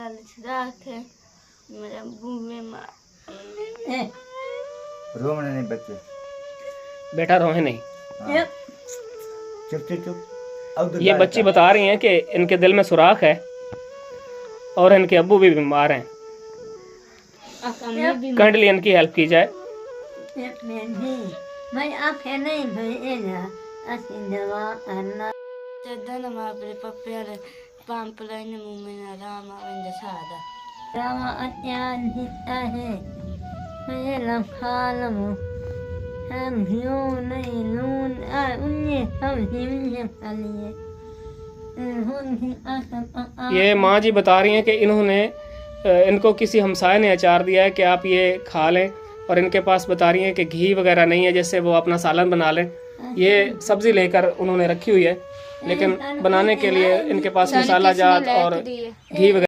मेरे अब्बू बीमार। रोने नहीं बच्चे, बेटा रोहे नहीं। चुप चुप चुप। अब ये बच्ची बता रही हैं कि इनके दिल में सुराख है और इनके अब्बू भी बीमार हैं। काइंडली इनकी हेल्प की जाए। मैं आंखें नहीं भेजा ऐसी दवा करना चदन मापरे पप्पे पंप लाइन मुंह में ना रामा वंद सादा दवा अत्यान हिता है मैं लखालमो हम ह्यू नहीं लून आ उन्हें सब हिमने खालिए ये माँ जी बता रही हैं कि इनको किसी हमसाये ने अचार दिया है कि आप ये खा लें, और इनके पास बता रही हैं कि घी वगैरह नहीं है जिससे वो अपना सालन बना लें। ये सब्ज़ी लेकर उन्होंने रखी हुई है, लेकिन बनाने के लिए इनके पास मसाला जात और घी वगैरह